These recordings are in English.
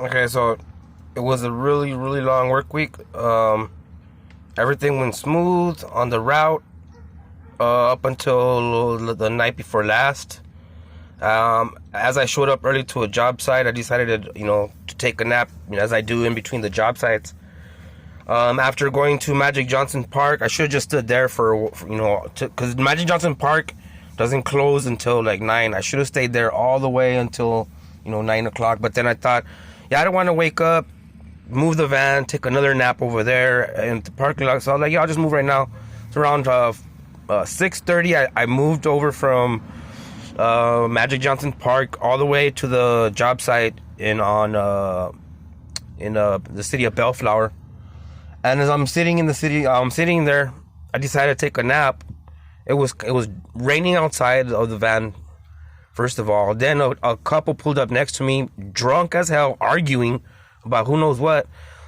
Okay, so it was a really, really long work week. Everything went smooth on the route up until the night before last. As I showed up early to a job site, I decided to take a nap, as I do in between the job sites. After going to Magic Johnson Park, I should have just stood there because Magic Johnson Park doesn't close until like 9. I should have stayed there all the way until 9 o'clock. But then I thought, I don't want to wake up, move the van, take another nap over there in the parking lot. So I was like, I'll just move right now. It's around 6:30. I moved over from Magic Johnson Park all the way to the job site in the city of Bellflower. And as I'm sitting there, I decided to take a nap. It was raining outside of the van, first of all. Then a couple pulled up next to me, drunk as hell, arguing about who knows what.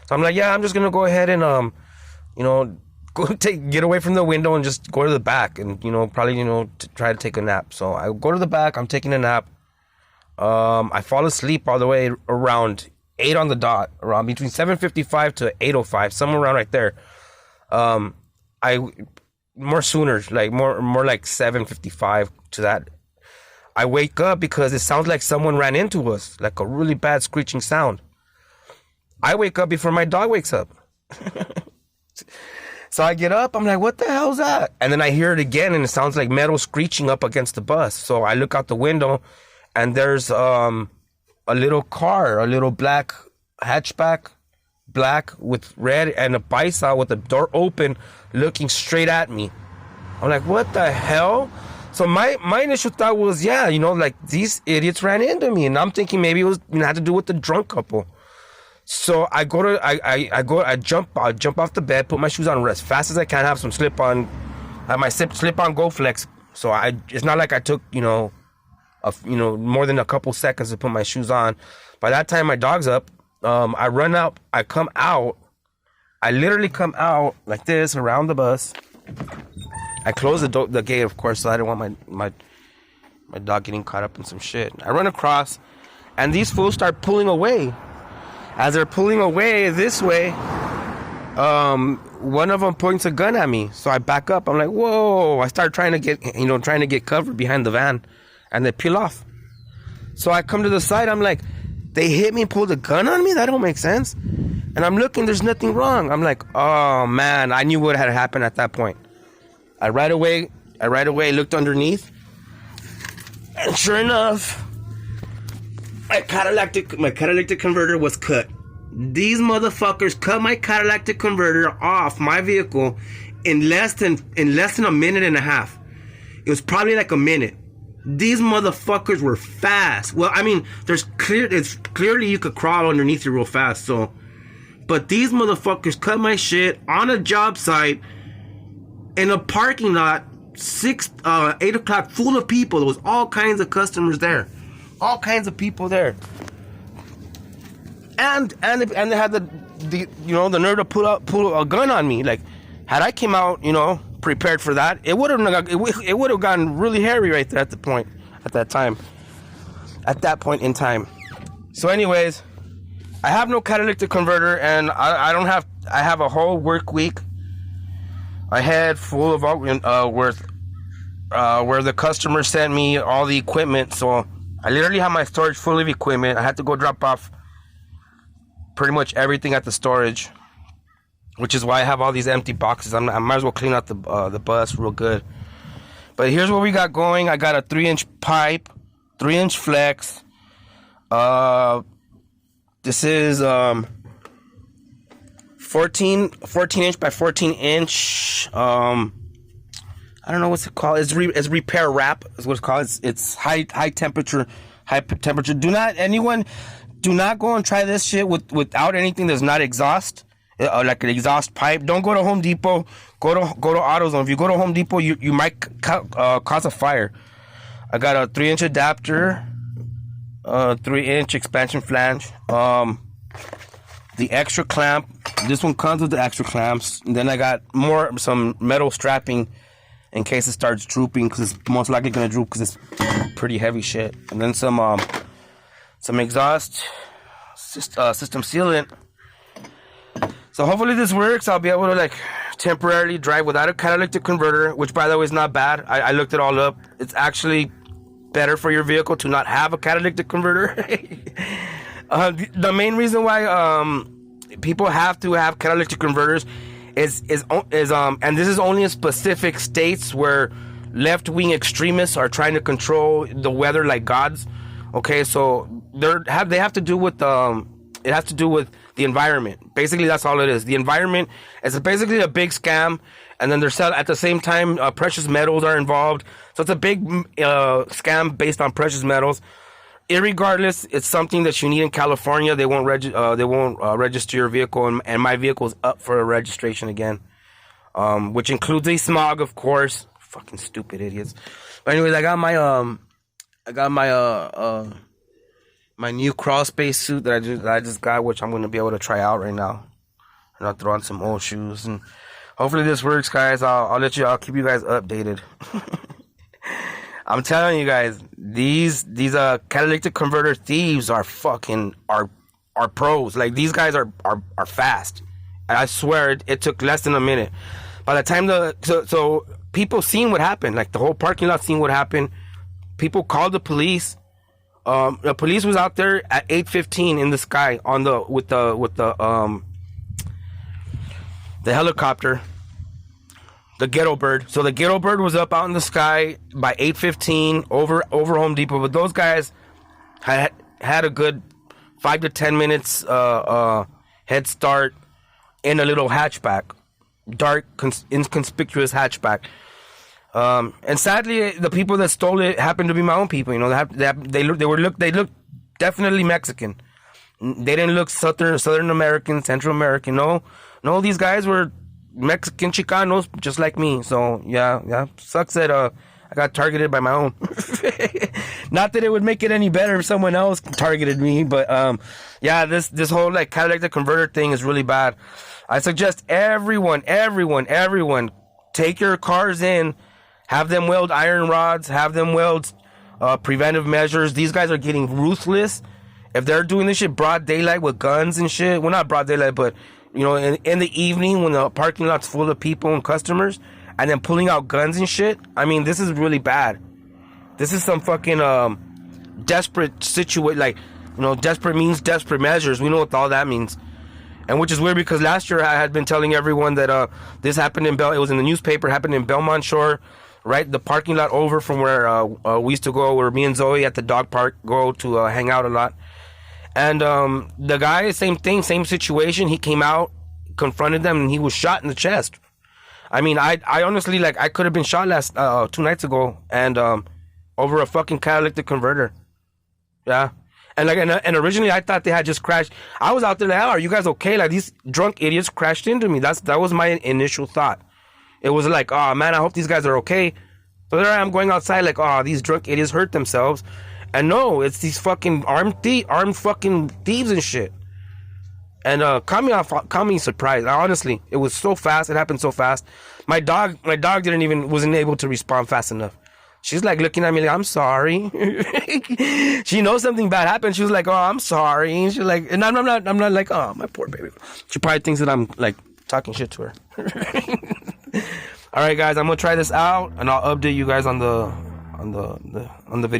So I'm like, I'm just gonna go ahead and get away from the window and just go to the back and probably to try to take a nap. So I go to the back. I'm taking a nap. I fall asleep all the way around 8 on the dot, around between 7:55 to 8:05, somewhere around right there. More sooner, like more like 7:55 to that. I wake up because it sounds like someone ran into us, like a really bad screeching sound. I wake up before my dog wakes up. So I get up, I'm like, what the hell's that? And then I hear it again, and it sounds like metal screeching up against the bus. So I look out the window, and there's a little car, a little black hatchback, black with red, and a bicep with the door open, looking straight at me. I'm like, what the hell? So my initial thought was, like these idiots ran into me, and I'm thinking maybe it was had to do with the drunk couple. So I jump off the bed, put my shoes on as fast as I can, have some slip-on, my slip-on Go Flex. So it's not like I took more than a couple seconds to put my shoes on. By that time, my dog's up. I run out. I come out. I literally come out like this around the bus. I close the gate, of course, so I didn't want my dog getting caught up in some shit. I run across, and these fools start pulling away. As they're pulling away this way, one of them points a gun at me. So I back up. I'm like, whoa! I start trying to get covered behind the van, and they peel off. So I come to the side. I'm like, they hit me and pulled a gun on me? That don't make sense. And I'm looking. There's nothing wrong. I'm like, oh man! I knew what had happened at that point. I right away looked underneath, and sure enough, my catalytic converter was cut. These motherfuckers cut my catalytic converter off my vehicle in less than a minute and a half. It was probably like a minute. These motherfuckers were fast. Well, I mean, it's clearly you could crawl underneath you real fast. So, but these motherfuckers cut my shit on a job site in a parking lot, 8 o'clock, full of people. There was all kinds of customers there. All kinds of people there, and they had the nerve to pull a gun on me. Like, had I came out prepared for that, it would have gotten really hairy right there at that point in time. So, anyways, I have no catalytic converter, and I have a whole work week ahead full of where the customer sent me all the equipment. So I literally have my storage full of equipment. I had to go drop off pretty much everything at the storage, which is why I have all these empty boxes. I might as well clean out the bus real good. But here's what we got going. I got a 3-inch pipe, 3-inch flex. This is 14 inch by 14 inch. I don't know what's it called. It's repair wrap is what it's called. It's high temperature. Do not go and try this shit without anything that's not exhaust, like an exhaust pipe. Don't go to Home Depot. Go to AutoZone. If you go to Home Depot, you might cause a fire. I got a 3-inch adapter, 3-inch expansion flange, the extra clamp. This one comes with the extra clamps. And then I got some metal strapping in case it starts drooping, because it's most likely gonna droop because it's pretty heavy shit. And then some exhaust system sealant. So hopefully this works. I'll be able to like temporarily drive without a catalytic converter, which by the way is not bad. I looked it all up. It's actually better for your vehicle to not have a catalytic converter. The main reason why people have to have catalytic converters is and this is only in specific states where left-wing extremists are trying to control the weather like gods. Okay, so they have to do with it has to do with the environment. Basically, that's all it is. The environment is basically a big scam, and then they're at the same time precious metals are involved. So it's a big scam based on precious metals. Irregardless, it's something that you need in California. They won't register your vehicle, and my vehicle is up for a registration again, which includes a smog, of course. Fucking stupid idiots. But anyways, I got my new crawl space suit that I just got, which I'm gonna be able to try out right now, and I'll throw on some old shoes, and hopefully this works, guys. I'll keep you guys updated. I'm telling you guys, these catalytic converter thieves are pros. Like, these guys are fast. And I swear it took less than a minute. By the time so people seen what happened, like the whole parking lot seen what happened. People called the police. The police was out there at 8:15 in the sky with the helicopter. The ghetto bird. So the ghetto bird was up out in the sky by 8:15 over Home Depot. But those guys had a good 5 to 10 minutes head start in a little hatchback, dark, inconspicuous hatchback. And sadly, the people that stole it happened to be my own people. You know, they looked definitely Mexican. They didn't look Southern American, Central American. No, these guys were Mexican Chicanos, just like me. So yeah, sucks that I got targeted by my own. Not that it would make it any better if someone else targeted me, but yeah, this whole like catalytic converter thing is really bad. I suggest everyone take your cars in, have them weld iron rods, have them weld preventive measures. These guys are getting ruthless. If they're doing this shit broad daylight with guns and shit, well, not broad daylight, but you know, in the evening when the parking lot's full of people and customers, and then pulling out guns and shit. I mean, this is really bad. This is some fucking desperate situation. Like, you know, desperate means desperate measures. We know what all that means. And which is weird because last year I had been telling everyone that this happened it was in the newspaper, happened in Belmont Shore, right? The parking lot over from where we used to go, where me and Zoe at the dog park go to hang out a lot. And the guy, same thing, same situation. He came out, confronted them, and he was shot in the chest. I mean, I honestly, like, I could have been shot 2 nights ago, and over a fucking catalytic converter. Yeah. And like, and originally I thought they had just crashed. I was out there like, oh, are you guys okay? Like, these drunk idiots crashed into me. That was my initial thought. It was like, oh man, I hope these guys are okay. So there I am going outside like, oh, these drunk idiots hurt themselves. And no, it's these fucking armed fucking thieves and shit. And caught me surprised. Honestly, it was so fast. It happened so fast. My dog wasn't able to respond fast enough. She's like looking at me like, I'm sorry. She knows something bad happened. She was like, oh, I'm sorry. And she's like, and I'm not like, oh, my poor baby. She probably thinks that I'm like talking shit to her. All right, guys, I'm gonna try this out, and I'll update you guys on the video.